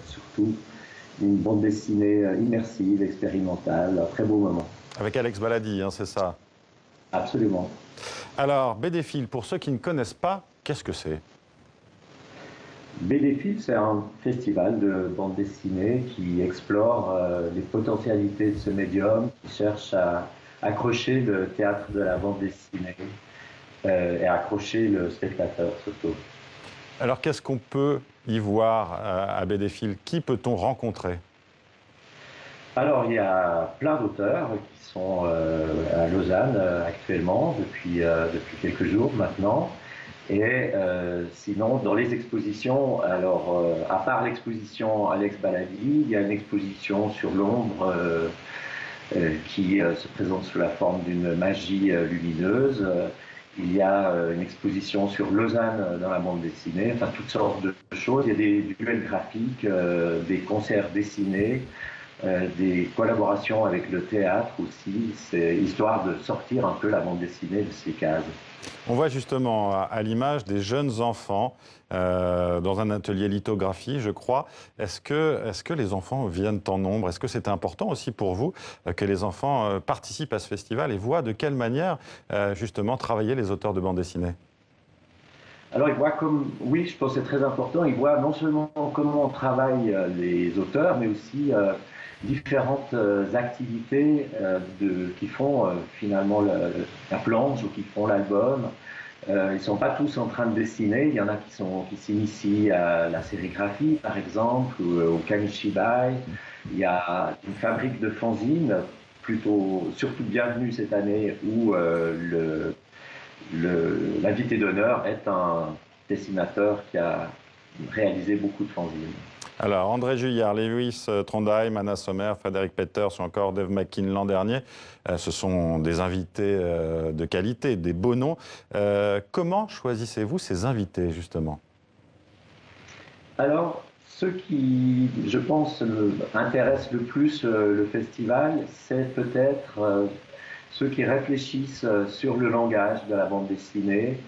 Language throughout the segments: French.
surtout une bande dessinée immersive, expérimentale, un très beau moment. Avec Alex Baladi, hein, c'est ça. Absolument. Alors, BDfil, pour ceux qui ne connaissent pas, qu'est-ce que c'est? BDfil, c'est un festival de bande dessinée qui explore les potentialités de ce médium, qui cherche à accrocher le théâtre de la bande dessinée et accrocher le spectateur surtout. Alors, qu'est-ce qu'on peut y voir à BDfil? Qui peut-on rencontrer? Alors, il y a plein d'auteurs qui sont à Lausanne actuellement, depuis quelques jours maintenant. Et sinon, dans les expositions, alors, à part l'exposition Alex Baladi, il y a une exposition sur l'ombre qui se présente sous la forme d'une magie lumineuse. Il y a une exposition sur Lausanne dans la bande dessinée, enfin toutes sortes de choses. Il y a des duels graphiques, des concerts dessinés, des collaborations avec le théâtre aussi. C'est histoire de sortir un peu la bande dessinée de ces cases. On voit justement à l'image des jeunes enfants dans un atelier lithographie, je crois. Est-ce que les enfants viennent en nombre? Est-ce que c'est important aussi pour vous que les enfants participent à ce festival et voient de quelle manière justement travailler les auteurs de bande dessinée? Alors, ils voient comme, oui, je pense que c'est très important, ils voient non seulement comment travaillent les auteurs, mais aussi différentes activités qui font finalement la planche ou qui font l'album. Ils ne sont pas tous en train de dessiner, il y en a qui s'initient à la sérigraphie, par exemple, ou au kamishibai. Il y a une fabrique de fanzines, surtout bienvenue cette année, où l'invité d'honneur est un dessinateur qui a réalisé beaucoup de fanzines. Alors, André Juillard, Lewis Trondheim, Anna Sommer, Frédéric Peters ou encore Dave McKean l'an dernier, ce sont des invités de qualité, des beaux noms. Comment choisissez-vous ces invités, justement? Alors, ce qui, je pense, intéresse le plus le festival, c'est peut-être ceux qui réfléchissent sur le langage de la bande dessinée,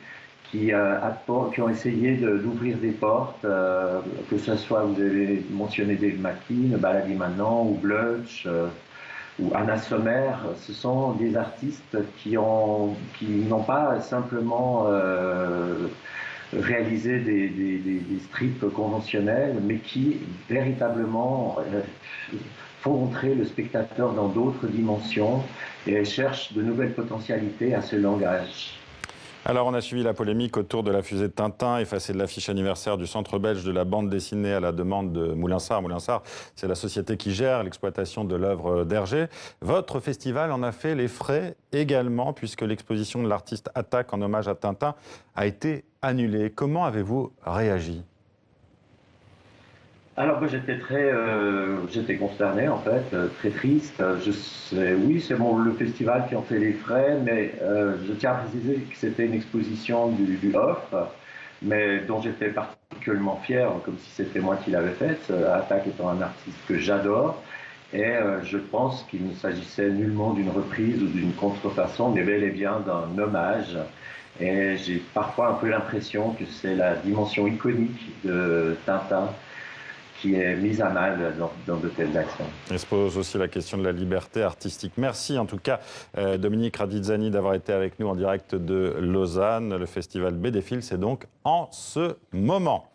qui ont essayé d'ouvrir des portes, que ce soit, vous avez mentionné Dave McKean, Baladi maintenant, ou Blutch, ou Anna Sommer. Ce sont des artistes qui n'ont pas simplement réalisé des strips conventionnels, mais qui véritablement font entrer le spectateur dans d'autres dimensions et cherchent de nouvelles potentialités à ce langage. Alors, on a suivi la polémique autour de la fusée de Tintin, effacée de l'affiche anniversaire du Centre belge de la bande dessinée à la demande de Moulinsart. Moulinsart, c'est la société qui gère l'exploitation de l'œuvre d'Hergé. Votre festival en a fait les frais également, puisque l'exposition de l'artiste Attaque en hommage à Tintin a été annulée. Comment avez-vous réagi? Alors moi j'étais consterné en fait, très triste. Oui, c'est le festival qui en fait les frais, mais je tiens à préciser que c'était une exposition du off, mais dont j'étais particulièrement fier, comme si c'était moi qui l'avais faite. Attaque étant un artiste que j'adore, et je pense qu'il ne s'agissait nullement d'une reprise ou d'une contrefaçon, mais bel et bien d'un hommage. Et j'ai parfois un peu l'impression que c'est la dimension iconique de Tintin qui est mise à mal dans de telles actions. Il se pose aussi la question de la liberté artistique. Merci en tout cas Dominique Radizzani d'avoir été avec nous en direct de Lausanne. Le festival BDfil, c'est donc en ce moment.